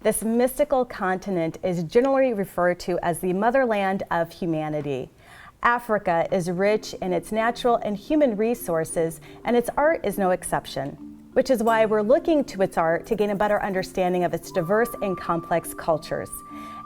This mystical continent is generally referred to as the motherland of humanity. Africa is rich in its natural and human resources, and its art is no exception, which is why we're looking to its art to gain a better understanding of its diverse and complex cultures.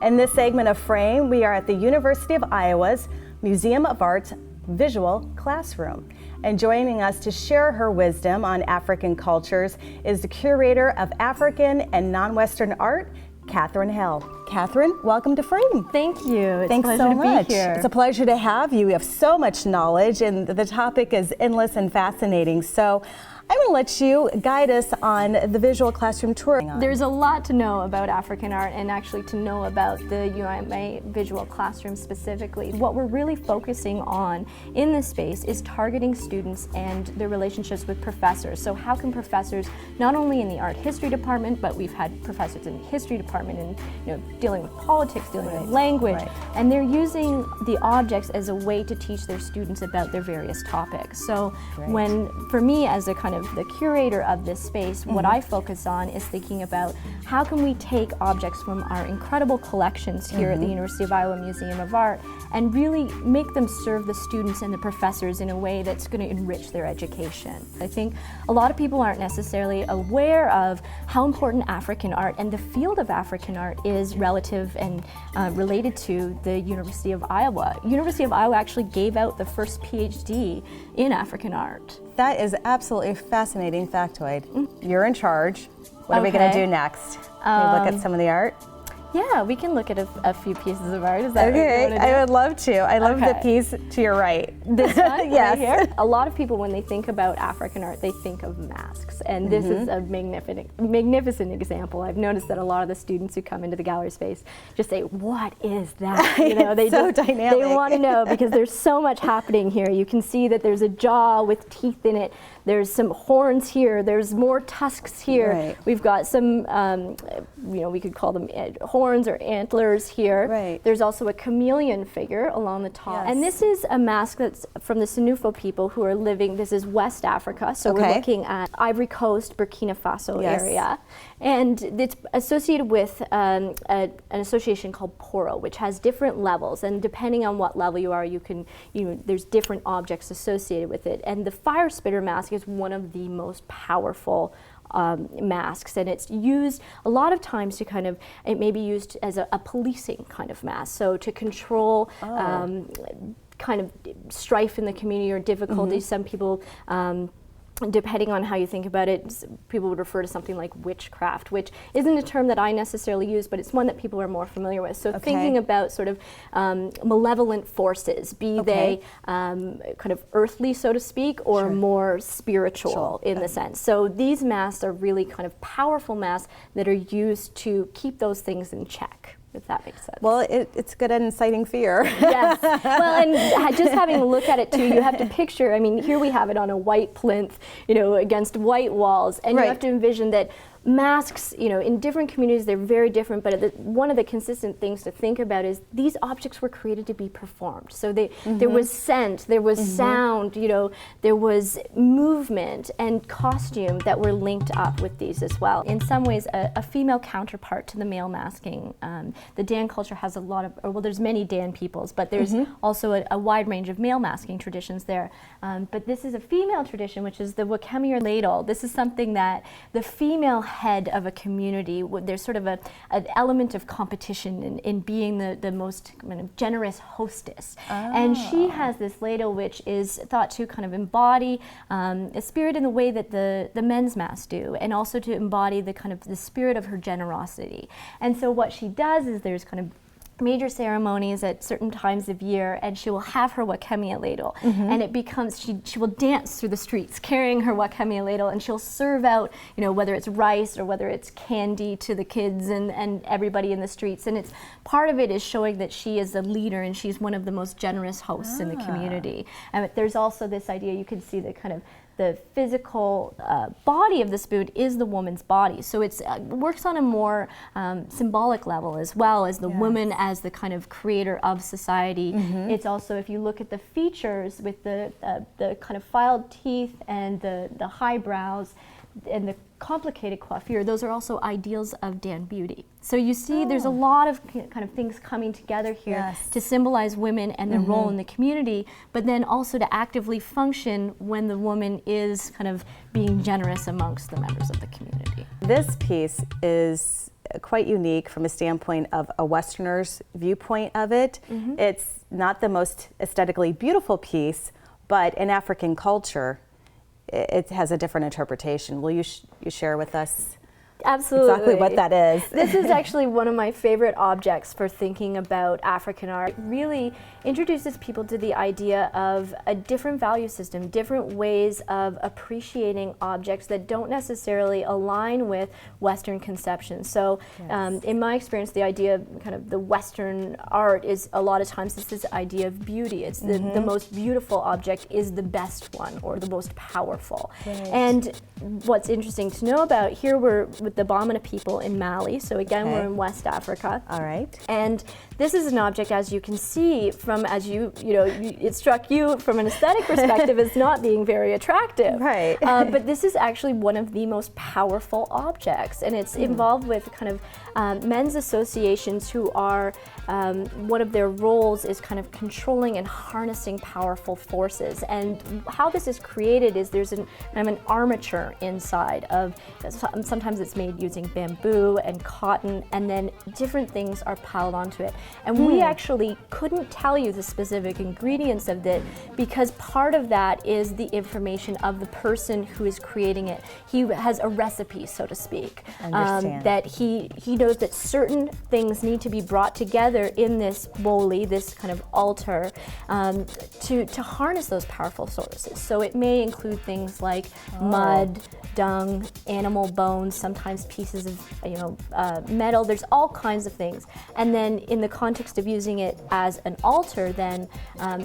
In this segment of Frame, we are at the University of Iowa's Museum of Art's Visual Classroom. And joining us to share her wisdom on African cultures is the curator of African and non-Western art, Hale. Catherine, welcome to Frame. Thank you. Thanks so much. Be here. It's a pleasure to have you. You have so much knowledge, and the topic is endless and fascinating. So I'm going to let you guide us on the visual classroom tour. There's a lot to know about African art, and actually to know about the UMA visual classroom specifically. What we're really focusing on in this space is targeting students and their relationships with professors. So how can professors, not only in the art history department, but we've had professors in the history department and dealing with politics, dealing with language, and they're using the objects as a way to teach their students about their various topics. So when, for me as a kind of the curator of this space, what I focus on is thinking about how can we take objects from our incredible collections here at the University of Iowa Museum of Art and really make them serve the students and the professors in a way that's going to enrich their education. I think a lot of people aren't necessarily aware of how important African art and the field of African art is relative and related to the University of Iowa. University of Iowa actually gave out the first PhD in African art. That is absolutely fascinating factoid. You're in charge. What are we going to do next? Can we look at some of the art? Yeah, we can look at a few pieces of art. Is that okay? What you want to do? I would love to. I love the piece to your right. This one, yes. Right here. A lot of people, when they think about African art, they think of masks, and this is a magnificent example. I've noticed that a lot of the students who come into the gallery space just say, "What is that?" You know, they so dynamic. They want to know because there's so much happening here. You can see that there's a jaw with teeth in it. There's some horns here. There's more tusks here. Right. We've got some, we could call them horns or antlers here. Right. There's also a chameleon figure along the top. Yes. And this is a mask that's from the Senufo people who are living, this is West Africa, so we're looking at Ivory Coast, Burkina Faso area. And it's associated with an association called Poro, which has different levels, and depending on what level you are, there's different objects associated with it. And the fire spitter mask is one of the most powerful masks, and it's used a lot of times to it may be used as a policing kind of mask, so to control kind of strife in the community or difficulties. Some people, depending on how you think about it, people would refer to something like witchcraft, which isn't a term that I necessarily use, but it's one that people are more familiar with. So thinking about sort of malevolent forces, be they kind of earthly, so to speak, or more spiritual in the sense. So these masks are really kind of powerful masks that are used to keep those things in check, if that makes sense. Well, it's good at inciting fear. Yes. Well, and just having a look at it too, you have to picture, I mean, here we have it on a white plinth, against white walls, and you have to envision that masks, in different communities, they're very different, but one of the consistent things to think about is these objects were created to be performed. So there was scent, there was sound, there was movement and costume that were linked up with these as well. In some ways, a female counterpart to the male masking. The Dan culture has a lot of, there's many Dan peoples, but there's also a wide range of male masking traditions there. But this is a female tradition, which is the Wakame Ladle. This is something that the female head of a community, there's sort of an element of competition in being the most kind of generous hostess. And she has this ladle which is thought to kind of embody a spirit in the way that the men's masks do, and also to embody the kind of the spirit of her generosity. And so what she does is there's kind of major ceremonies at certain times of year, and she will have her Wakame Ladle, and it becomes, she will dance through the streets carrying her Wakame Ladle, and she'll serve out, whether it's rice or whether it's candy to the kids and everybody in the streets. And it's part of it is showing that she is a leader and she's one of the most generous hosts in the community. And there's also this idea, you can see the kind of the physical body of the spoon is the woman's body. So it works on a more symbolic level as well as the woman as the kind of creator of society. It's also, if you look at the features with the kind of filed teeth and the high brows, and the complicated coiffure, those are also ideals of Dan beauty. So you see there's a lot of kind of things coming together here to symbolize women and their role in the community, but then also to actively function when the woman is kind of being generous amongst the members of the community. This piece is quite unique from a standpoint of a Westerner's viewpoint of it. It's not the most aesthetically beautiful piece, but in African culture, it has a different interpretation. Will you share with us Absolutely. exactly what that is? This is actually one of my favorite objects for thinking about African art. It really introduces people to the idea of a different value system, different ways of appreciating objects that don't necessarily align with Western conceptions. So in my experience, the idea of kind of the Western art is a lot of times it's this idea of beauty. It's the most beautiful object is the best one or the most powerful. And what's interesting to know about here, we're with the Bamana people in Mali. So again, we're in West Africa. All right. And this is an object, as you can see, from it struck you from an aesthetic perspective as not being very attractive. Right. But this is actually one of the most powerful objects, and it's involved with kind of men's associations who are, one of their roles is kind of controlling and harnessing powerful forces. And how this is created is there's kind of an armature inside of, sometimes it's made using bamboo and cotton, and then different things are piled onto it. And we actually couldn't tell you the specific ingredients of it because part of that is the information of the person who is creating it. He has a recipe, so to speak, that he knows that certain things need to be brought together in this boli, this kind of altar, to harness those powerful sources. So it may include things like mud, dung, animal bones, sometimes pieces of metal. There's all kinds of things. And then in the context of using it as an altar, then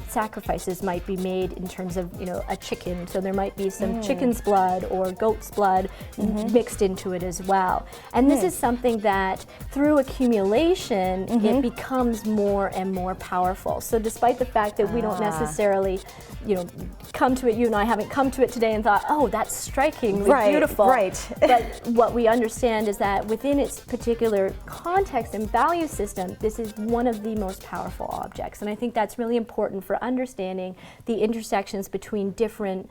sacrifices might be made in terms of a chicken. So there might be some chicken's blood or goat's blood mixed into it as well. And this is something that through accumulation it becomes more and more powerful. So despite the fact that we don't necessarily come to it, you and I haven't come to it today and thought, oh, that's strikingly beautiful. But what we understand is that within its particular context and value system, this is one of the most powerful objects. And I think that's really important for understanding the intersections between different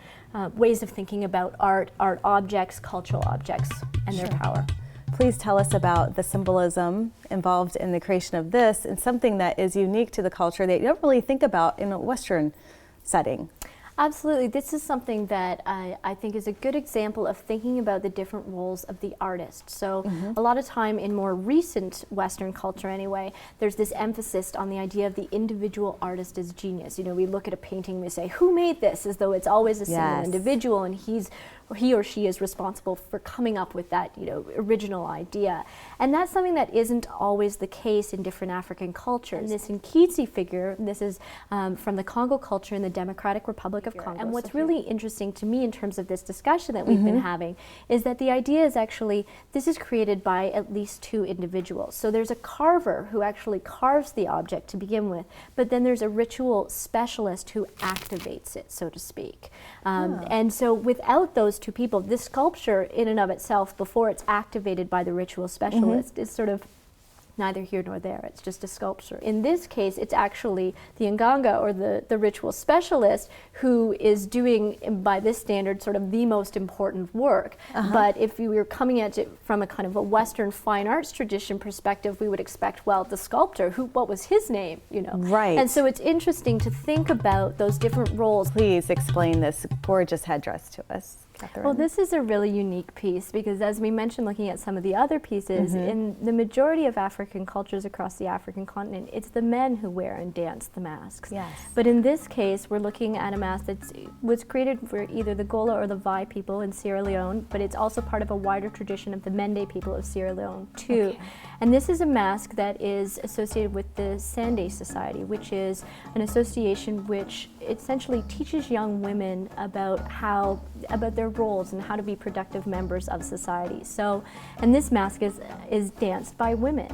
ways of thinking about art objects, cultural objects, and their power. Please tell us about the symbolism involved in the creation of this and something that is unique to the culture that you don't really think about in a Western setting. Absolutely. This is something that I think is a good example of thinking about the different roles of the artist. So a lot of time in more recent Western culture anyway, there's this emphasis on the idea of the individual artist as genius. We look at a painting and we say, who made this? As though it's always a single individual and he or she is responsible for coming up with that original idea. And that's something that isn't always the case in different African cultures. This Nkitsi figure, this is from the Congo culture in the Democratic Republic of Congo. And what's really interesting to me in terms of this discussion that we've been having is that the idea is actually, this is created by at least two individuals. So there's a carver who actually carves the object to begin with, but then there's a ritual specialist who activates it, so to speak. And so without those two people, this sculpture in and of itself, before it's activated by the ritual specialist, is sort of neither here nor there. It's just a sculpture. In this case, it's actually the Nganga, or the ritual specialist, who is doing, by this standard, sort of the most important work. But if we were coming at it from a kind of a Western fine arts tradition perspective, we would expect, well, the sculptor, what was his name? And so it's interesting to think about those different roles. Please explain this gorgeous headdress to us, Catherine. Well, this is a really unique piece because, as we mentioned, looking at some of the other pieces, in the majority of African cultures across the African continent, it's the men who wear and dance the masks. But in this case, we're looking at a mask that was created for either the Gola or the Vai people in Sierra Leone, but it's also part of a wider tradition of the Mende people of Sierra Leone too. And this is a mask that is associated with the Sande Society, which is an association which essentially teaches young women about their roles and how to be productive members of society. So, and this mask is danced by women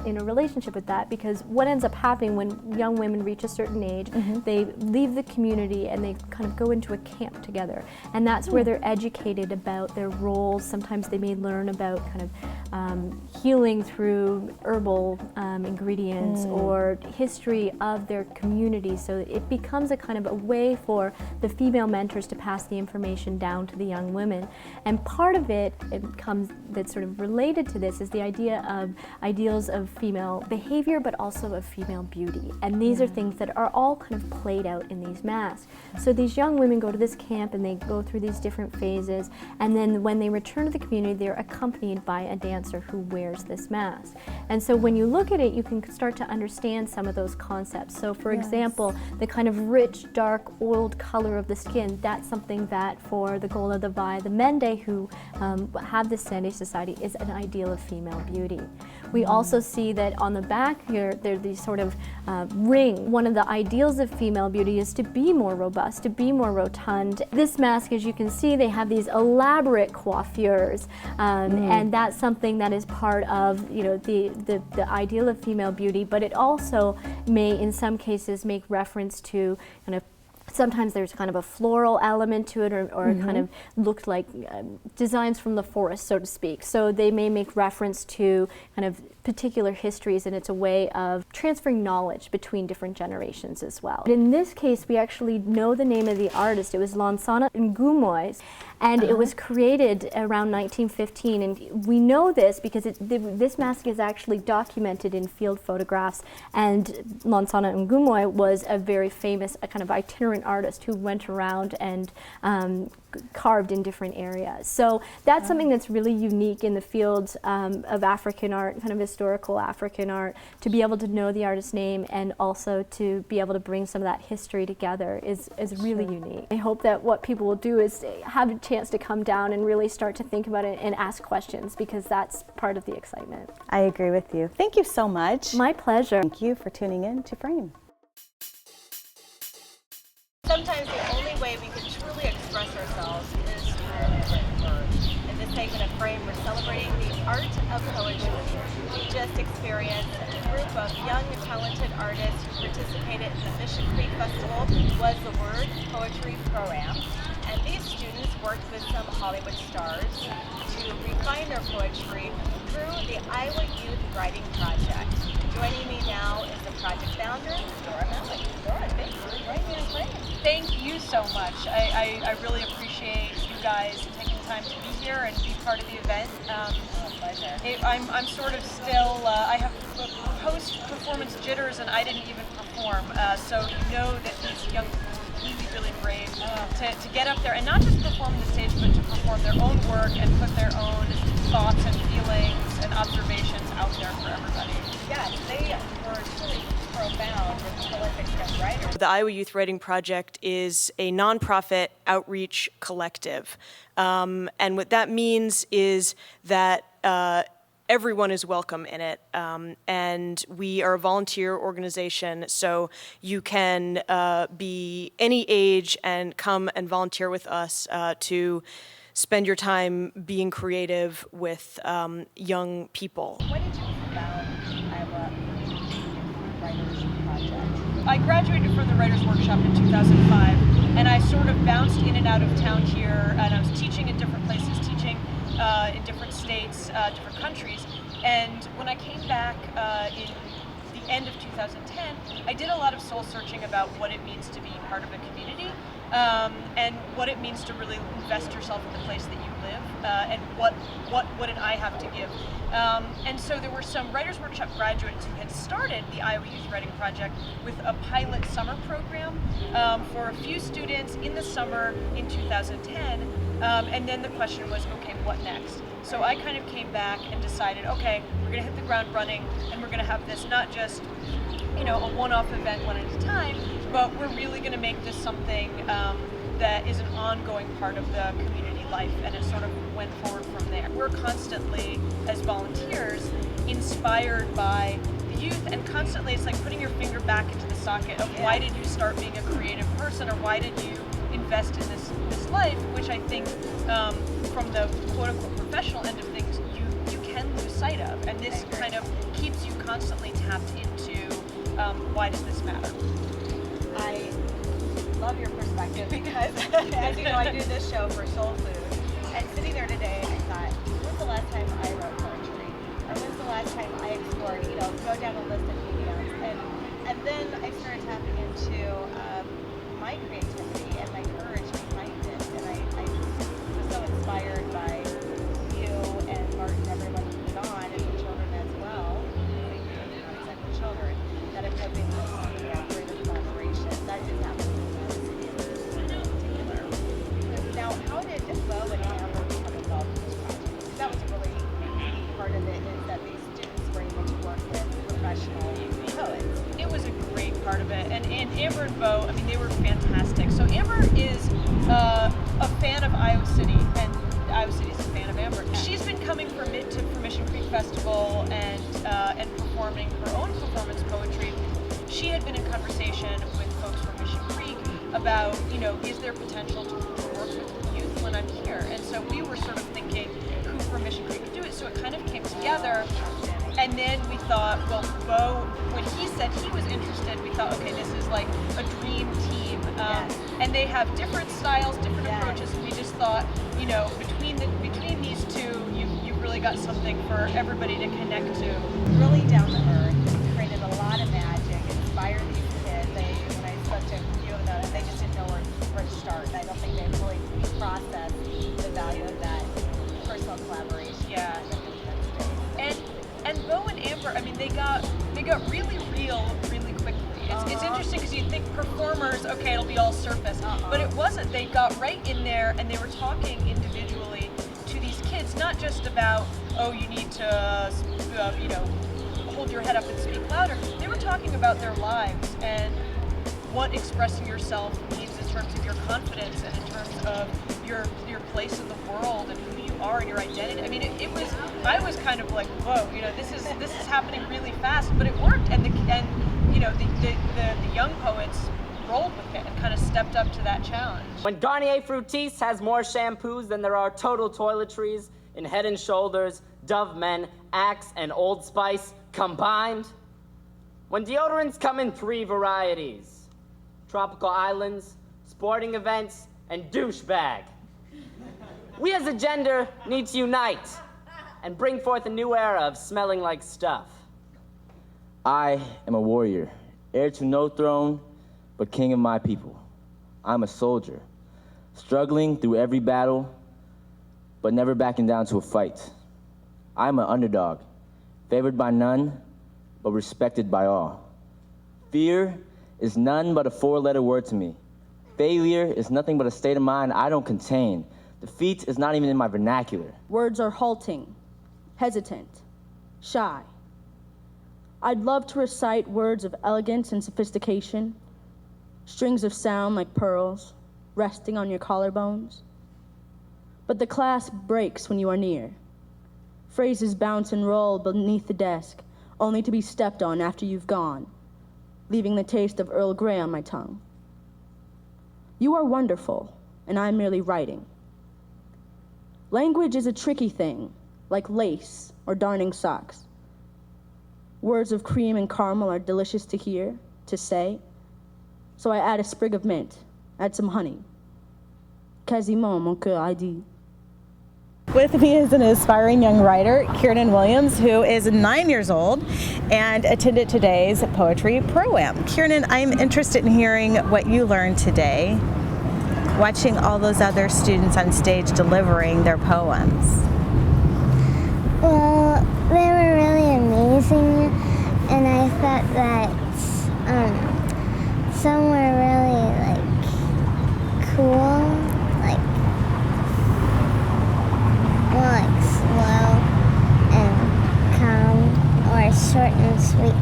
in a relationship with that, because what ends up happening when young women reach a certain age, they leave the community and they kind of go into a camp together, and that's where they're educated about their roles. Sometimes they may learn about kind of healing through herbal ingredients or history of their community, so it becomes a kind of a way for the female mentors to pass the information down to the young women. And part of it comes that's sort of related to this is the idea of ideals of female behavior, but also of female beauty. And these are things that are all kind of played out in these masks. So these young women go to this camp and they go through these different phases, and then when they return to the community, they're accompanied by a dancer who wears this mask. And so when you look at it, you can start to understand some of those concepts. So for example, the kind of rich, dark, oiled color of the skin, that's something that for the Gola, the Vai, the Mende who have this Sande society is an ideal of female beauty. We also see that on the back here, there's these sort of ring. One of the ideals of female beauty is to be more robust, to be more rotund. This mask, as you can see, they have these elaborate coiffures, and that's something that is part of, you know, the ideal of female beauty, but it also may, in some cases, make reference to kind of sometimes there's kind of a floral element to it, or kind of looked like designs from the forest, so to speak. So they may make reference to kind of particular histories, and it's a way of transferring knowledge between different generations as well. In this case, we actually know the name of the artist. It was Lansana Ngumoy, and it was created around 1915. And we know this because this mask is actually documented in field photographs, and Lansana Ngumoy was a very famous kind of itinerant artist who went around and carved in different areas. So that's something that's really unique in the field of African art, kind of historical African art, to be able to know the artist's name and also to be able to bring some of that history together is really unique. I hope that what people will do is have a chance to come down and really start to think about it and ask questions, because that's part of the excitement. I agree with you. Thank you so much. My pleasure. Thank you for tuning in to Frame. Sometimes the only way we can truly express ourselves is through written word. In this segment of Frame, we're celebrating the art of poetry. We just experienced a group of young, talented artists who participated in the Mission Creek Festival Was the Word Poetry Pro-Am. And these students worked with some Hollywood stars to refine their poetry through the Iowa Youth Writing Project. Joining me now is the project founder, Dora Malech. Dora, thank you for joining me on Frame. Thank you so much. I really appreciate you guys taking time to be here and be part of the event. Pleasure. I'm sort of still, I have post-performance jitters and I didn't even perform. So you know that these young people are really brave to get up there and not just perform on the stage, but to perform their own work and put their own thoughts and feelings and observations out there for everybody. Yes, they were truly profound and prolific young writers. The Iowa Youth Writing Project is a nonprofit outreach collective. And what that means is that everyone is welcome in it. And we are a volunteer organization, so you can be any age and come and volunteer with us to spend your time being creative with young people. When did you found Iowa Youth Writers Project? I graduated from the Writers' Workshop in 2005, and I sort of bounced in and out of town here, and I was teaching in different places, teaching in different states, different countries, and when I came back in the end of 2010, I did a lot of soul searching about what it means to be part of a community, and what it means to really invest yourself in the place that you live, and what did I have to give. And so there were some Writers' Workshop graduates who had started the Iowa Youth Writing Project with a pilot summer program for a few students in the summer in 2010, and then the question was, okay, what next? So I kind of came back and decided, okay, we're going to hit the ground running, and we're going to have this not just, you know, a one-off event one at a time, but we're really going to make this something that is an ongoing part of the community life, and it sort of went forward from there. We're constantly, as volunteers, inspired by the youth, and constantly it's like putting your finger back into the socket of why did you start being a creative person, or why did you invest in this life, which I think from the quote-unquote professional end of things, you can lose sight of. And this kind of keeps you constantly tapped into why does this matter? I love your perspective because, as you know, I do this show for Soul Food. And sitting there today, I thought, when's the last time I wrote poetry? Or when's the last time I explored, go down a list of mediums? And then I started tapping into my creativity and my courage behind it. And I was so inspired by you and Martin, everyone who put on, and the children as well, the children, that I'm hoping to see after the collaboration. That is happening in particular. Now, how did Bo and Amber become involved in this project? Because that was a really key part of it, is that these students were able to work with professional poets. It was a great part of it, and Amber and Bo, I mean, they were fantastic. So Amber is a fan of Iowa City, and Iowa City is a fan of Amber. She's been coming for Mission Creek Festival and performing her own performance poetry. She had been in conversation with folks from Mission Creek about, is there potential to work with youth when I'm here? And so we were sort of thinking who from Mission Creek could do it. So it kind of came together. And then we thought, well, Bo, when he said he was interested, we thought, okay, this is like a dream team. And they have different styles, different approaches. And we just thought, between these two, you've really got something for everybody to connect to. Really down to earth, created a lot of magic, inspired these kids. When I spoke to a few of them, they just didn't know where to start. And I don't think they really processed the value of that personal collaboration. Yeah. And Bo and Amber, I mean, they got really real really quickly. It's interesting because you think performers, okay, it'll be all surface, but it wasn't. They got right in there and they were talking individually to these kids, not just about, oh, you need to, hold your head up and speak louder. They were talking about their lives and what expressing yourself means in terms of your confidence and in terms of your place in the world and who you are and your identity. I mean, I was kind of like, whoa, this is happening really fast, but it worked, and the young poets rolled with it and kind of stepped up to that challenge. When Garnier Fructis has more shampoos than there are total toiletries in Head and Shoulders, Dove Men, Axe, and Old Spice combined. When deodorants come in 3 varieties: tropical islands, sporting events, and douchebag. We as a gender need to unite and bring forth a new era of smelling like stuff. I am a warrior, heir to no throne, but king of my people. I'm a soldier, struggling through every battle, but never backing down to a fight. I'm an underdog, favored by none, but respected by all. Fear is none but a 4-letter word to me. Failure is nothing but a state of mind I don't contain. Defeat is not even in my vernacular. Words are halting, hesitant, shy. I'd love to recite words of elegance and sophistication, strings of sound like pearls, resting on your collarbones. But the clasp breaks when you are near. Phrases bounce and roll beneath the desk, only to be stepped on after you've gone, leaving the taste of Earl Grey on my tongue. You are wonderful, and I'm merely writing. Language is a tricky thing, like lace or darning socks. Words of cream and caramel are delicious to hear, to say, so I add a sprig of mint, add some honey. Quasiment mon cœur a dit. With me is an aspiring young writer, Kiernan Williams, who is 9 years old and attended today's Poetry Pro-Am. Kiernan, I'm interested in hearing what you learned today, watching all those other students on stage delivering their poems. Well, they were really amazing, and I thought that some were really, cool, more slow and calm, or short and sweet.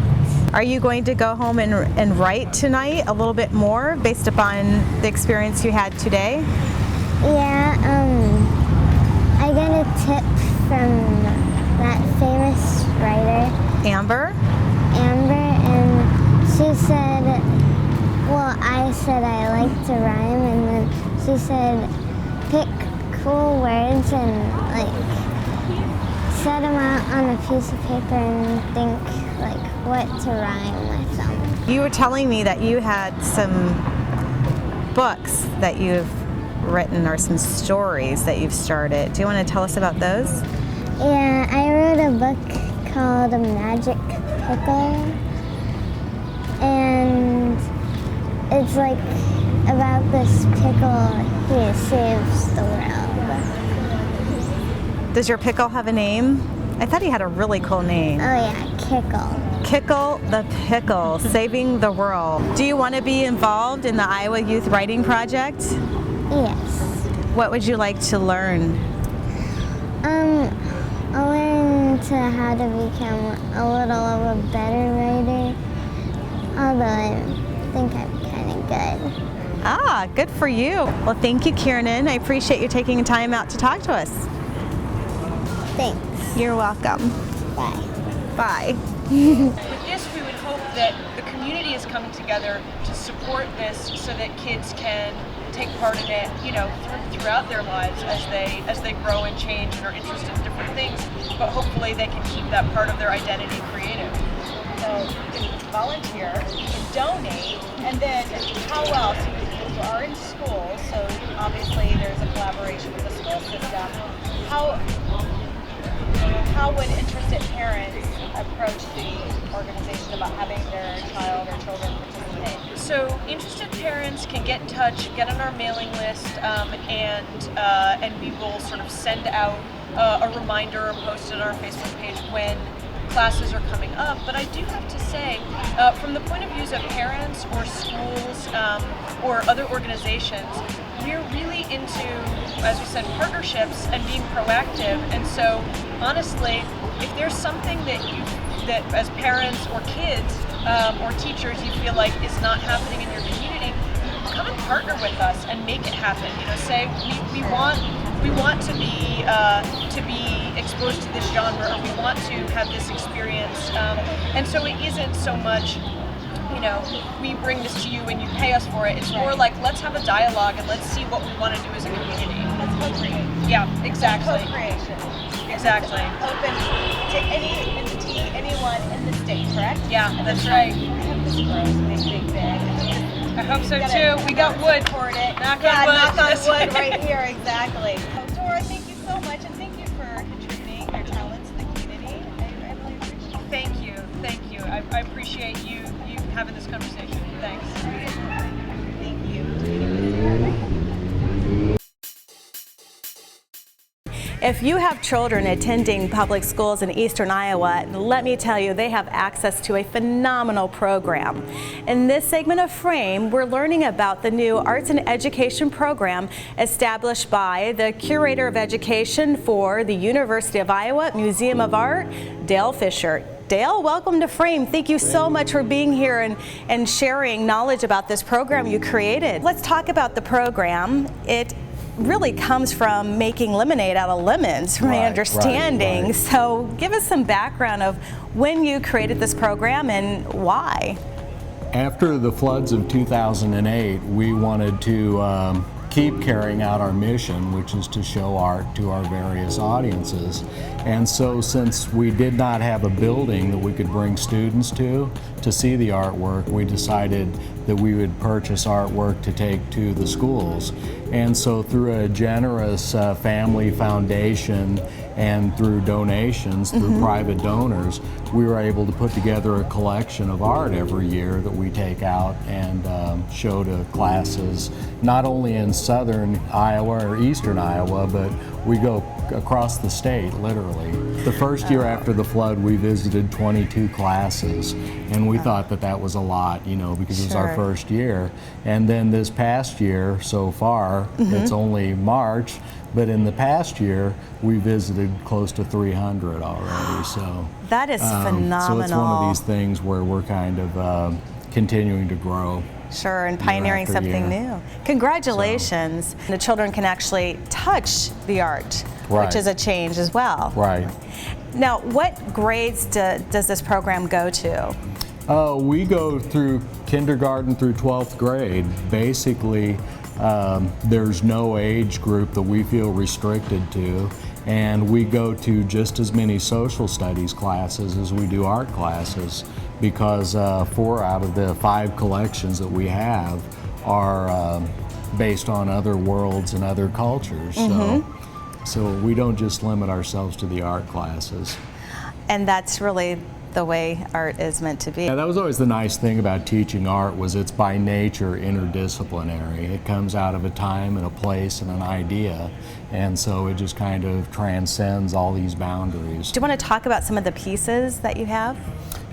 Are you going to go home and write tonight a little bit more based upon the experience you had today? Yeah, I got a tip from that famous writer, Amber? Amber, said I like to rhyme, and then she said pick cool words and like set them out on a piece of paper and think like what to rhyme with them. You were telling me that you had some books that you've written or some stories that you've started. Do you want to tell us about those? Yeah, I wrote a book called A Magic Pickle, and it's like about this pickle who saves the world. Does your pickle have a name? I thought he had a really cool name. Oh yeah, Kickle. Kickle the Pickle, saving the world. Do you want to be involved in the Iowa Youth Writing Project? Yes. What would you like to learn? I'll learn how to become a little of a better writer, although I think I'm kind of good. Ah, good for you. Well, thank you, Kiernan. I appreciate you taking time out to talk to us. Thanks. You're welcome. Bye. Bye. With this, we would hope that the community is coming together to support this so that kids can take part in it, you know, throughout their lives as they grow and change and are interested in different things, but hopefully they can keep that part of their identity creative. So you can volunteer, you can donate, and then how else? You are in school, so obviously there's a collaboration with the school system. How would interested parents approach the organization about having their child or children participate? So interested parents can get in touch, get on our mailing list, and we will sort of send out a reminder or post it on our Facebook page when classes are coming up. But I do have to say, from the point of views of parents or schools or other organizations, we're really into, as we said, partnerships and being proactive. And so, honestly, if there's something that as parents or kids or teachers you feel like is not happening in your community, come and partner with us and make it happen. You know, say we want to be exposed to this genre, or we want to have this experience. And so it isn't so much, you know, we bring this to you and you pay us for it. It's more like, let's have a dialogue and let's see what we want to do as a community. Let's co-create. Yeah, exactly. Co-creation. Exactly. Open to any entity, anyone in the state, correct? Yeah, that's right. I hope this grows big. I hope so too. We got wood. Support it. Knock on wood. Knock on wood right here, exactly. So, Dora, thank you so much, and thank you for contributing your talents to the community. I really appreciate it. Thank you. I appreciate you having this conversation. Thanks. Thank you. If you have children attending public schools in Eastern Iowa, let me tell you, they have access to a phenomenal program. In this segment of Frame, we're learning about the new Arts and Education program established by the Curator of Education for the University of Iowa Museum of Art, Dale Fisher. Dale, welcome to Frame. Thank you so much for being here and sharing knowledge about this program you created. Let's talk about the program. It really comes from making lemonade out of lemons, from my understanding. Right. So give us some background of when you created this program and why. After the floods of 2008, we wanted to keep carrying out our mission, which is to show art to our various audiences. And so since we did not have a building that we could bring students to see the artwork, we decided that we would purchase artwork to take to the schools. And so through a generous family foundation and through donations, through private donors, we were able to put together a collection of art every year that we take out and show to classes, not only in southern Iowa or eastern Iowa, but we go across the state, literally. The first year after the flood, we visited 22 classes, and we thought that that was a lot, you know, because it was our first year. And then this past year, so far, it's only March, but in the past year, we visited close to 300 already. So that is phenomenal. So it's one of these things where we're kind of continuing to grow. Sure, and pioneering something new. Congratulations. So, the children can actually touch the art, which is a change as well. Right. Now, what grades does this program go to? We go through kindergarten through 12th grade. Basically, there's no age group that we feel restricted to, and we go to just as many social studies classes as we do art classes, because 4 out of the 5 collections that we have are based on other worlds and other cultures. So we don't just limit ourselves to the art classes. And that's really the way art is meant to be. Yeah, that was always the nice thing about teaching art, was it's by nature interdisciplinary. It comes out of a time and a place and an idea, and so it just kind of transcends all these boundaries. Do you want to talk about some of the pieces that you have?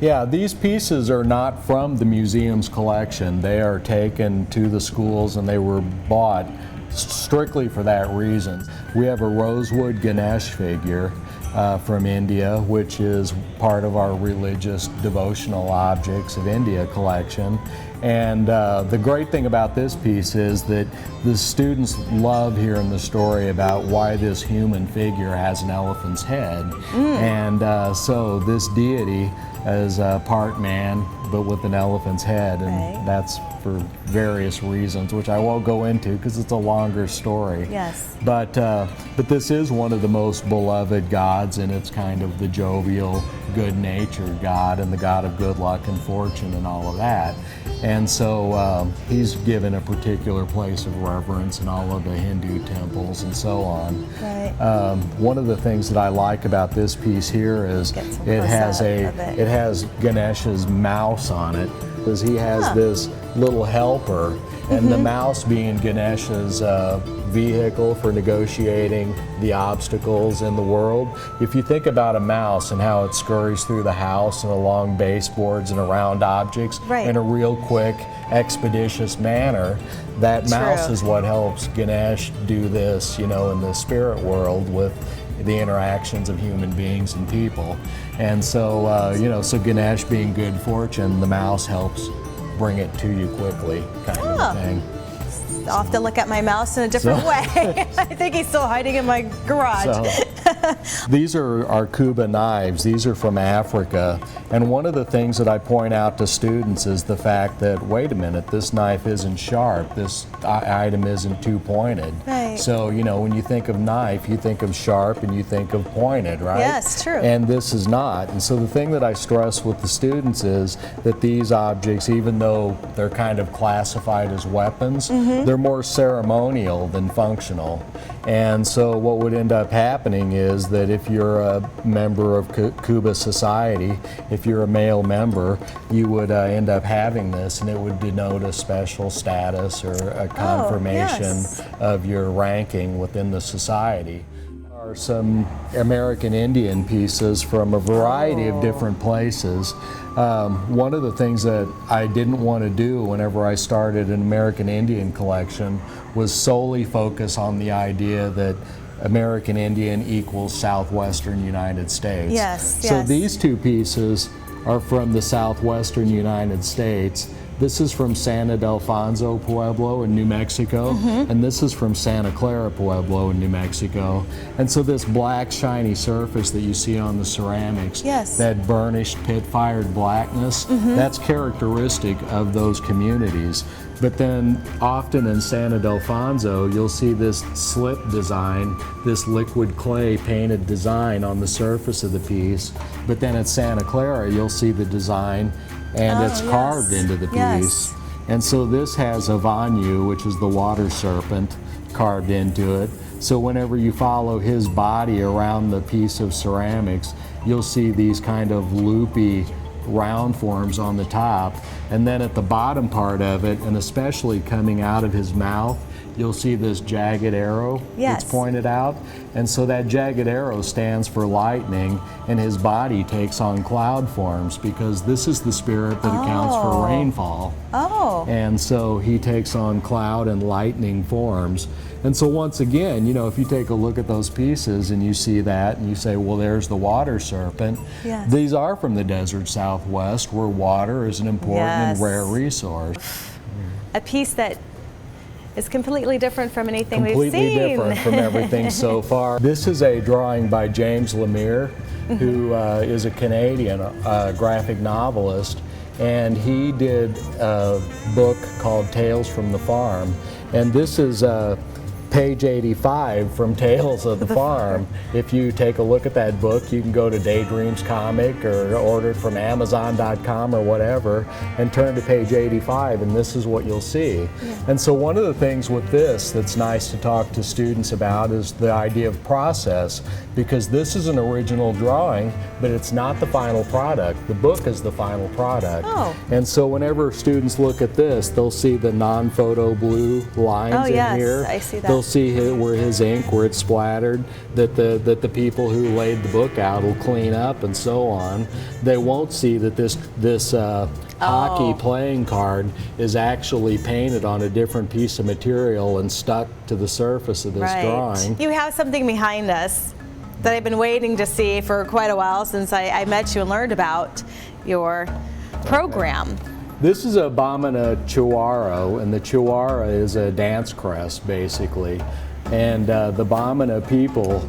Yeah, these pieces are not from the museum's collection. They are taken to the schools and they were bought strictly for that reason. We have a rosewood Ganesh figure from India, which is part of our religious devotional objects of India collection. And the great thing about this piece is that the students love hearing the story about why this human figure has an elephant's head. And so this deity is part man, but with an elephant's head, and that's for various reasons, which I won't go into because it's a longer story. Yes. But this is one of the most beloved gods, and it's kind of the jovial, good-natured god, and the god of good luck and fortune and all of that. And so he's given a particular place of reverence in all of the Hindu temples and so on. Right. One of the things that I like about this piece here is it has Ganesh's mouse on it, because he has this little helper, and the mouse being Ganesh's vehicle for negotiating the obstacles in the world. If you think about a mouse and how it scurries through the house and along baseboards and around objects in a real quick, expeditious manner, that mouse is what helps Ganesh do this, you know, in the spirit world with the interactions of human beings and people. And so, you know, so Ganesh being good fortune, the mouse helps bring it to you quickly, kind of thing. I'll have to look at my mouse in a different way. I think he's still hiding in my garage. These are our Kuba knives. These are from Africa. And one of the things that I point out to students is the fact that, wait a minute, this knife isn't sharp. This item isn't two-pointed. Right. So, you know, when you think of knife, you think of sharp and you think of pointed, right? Yes, true. And this is not. And so the thing that I stress with the students is that these objects, even though they're kind of classified as weapons, they're more ceremonial than functional. And so what would end up happening is that if you're a member of Kuba society, if you're a male member, you would end up having this, and it would denote a special status or a confirmation of your ranking within the society. There are some American Indian pieces from a variety of different places. One of the things that I didn't want to do whenever I started an American Indian collection was solely focus on the idea that American Indian equals southwestern United States. Yes, so these two pieces are from the southwestern United States. This is from San Ildefonso Pueblo in New Mexico, and this is from Santa Clara Pueblo in New Mexico. And so this black shiny surface that you see on the ceramics, that burnished pit-fired blackness, that's characteristic of those communities. But then often in San Ildefonso, you'll see this slip design, this liquid clay painted design on the surface of the piece. But then at Santa Clara, you'll see the design and it's carved into the piece. And so this has a Vanyu, which is the water serpent, carved into it. So whenever you follow his body around the piece of ceramics, you'll see these kind of loopy round forms on the top, and then at the bottom part of it, and especially coming out of his mouth, you'll see this jagged arrow that's pointed out. And so that jagged arrow stands for lightning, and his body takes on cloud forms because this is the spirit that accounts for rainfall. And so he takes on cloud and lightning forms. And so once again, you know, if you take a look at those pieces and you see that and you say, well, there's the water serpent. These are from the desert Southwest, where water is an important and rare resource. A piece that is completely different from anything we've seen. Completely different from everything so far. This is a drawing by James Lemire, who is a Canadian graphic novelist. and he did a book called Tales from the Farm, and this is page 85 from Tales of the Farm. If you take a look at that book, you can go to Daydreams Comic or order it from Amazon.com or whatever and turn to page 85, and this is what you'll see. And so one of the things with this that's nice to talk to students about is the idea of process, because this is an original drawing, but it's not the final product. The book is the final product. Oh. And so whenever students look at this, they'll see the non-photo blue lines in here. I see that. They'll see where his ink, where it's splattered, that the people who laid the book out will clean up and so on. They won't see that this hockey playing card is actually painted on a different piece of material and stuck to the surface of this drawing. You have something behind us that I've been waiting to see for quite a while since I met you and learned about your program. This is a Bamana Chihuaro, and the Chihuara is a dance crest, basically. And the Bamana people,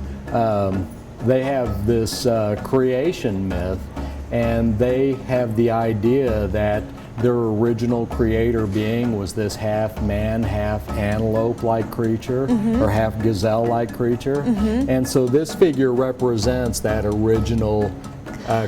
they have this creation myth, and they have the idea that their original creator being was this half man, half antelope-like creature, or half gazelle-like creature. And so this figure represents that original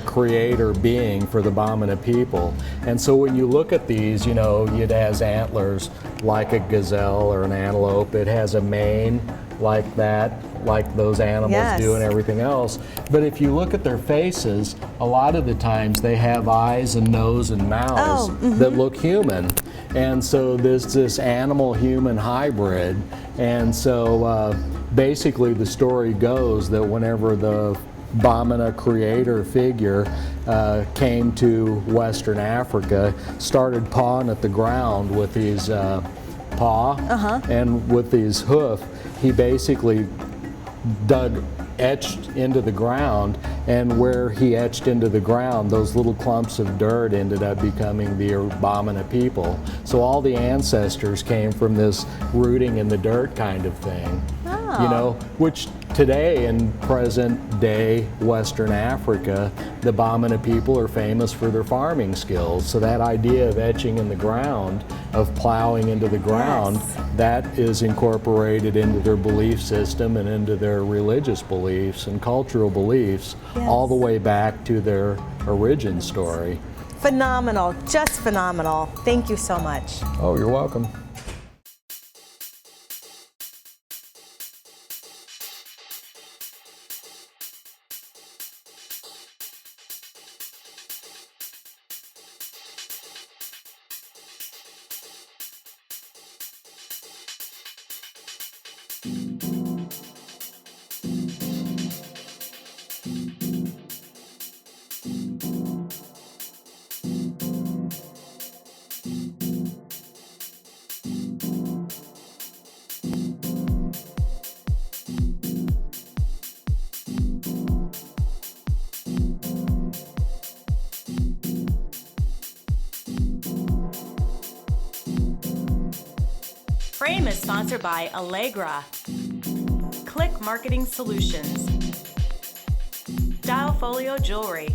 creator being for the Bamana people. And so when you look at these, you know, it has antlers like a gazelle or an antelope. It has a mane like that, like those animals do and everything else. But if you look at their faces, a lot of the times they have eyes and nose and mouths that look human. And so there's this animal-human hybrid. And so basically the story goes that whenever the Bamana creator figure came to Western Africa, started pawing at the ground with his paw and with his hoof, he basically etched into the ground, and where he etched into the ground, those little clumps of dirt ended up becoming the Bamana people. So all the ancestors came from this rooting in the dirt kind of thing. You know, which today in present day Western Africa, the Bamana people are famous for their farming skills. So that idea of etching in the ground, of plowing into the ground, that is incorporated into their belief system and into their religious beliefs and cultural beliefs, all the way back to their origin story. Phenomenal, just phenomenal. Thank you so much. Oh, you're welcome. Frame is sponsored by Allegra, Click Marketing Solutions, Dial Folio Jewelry,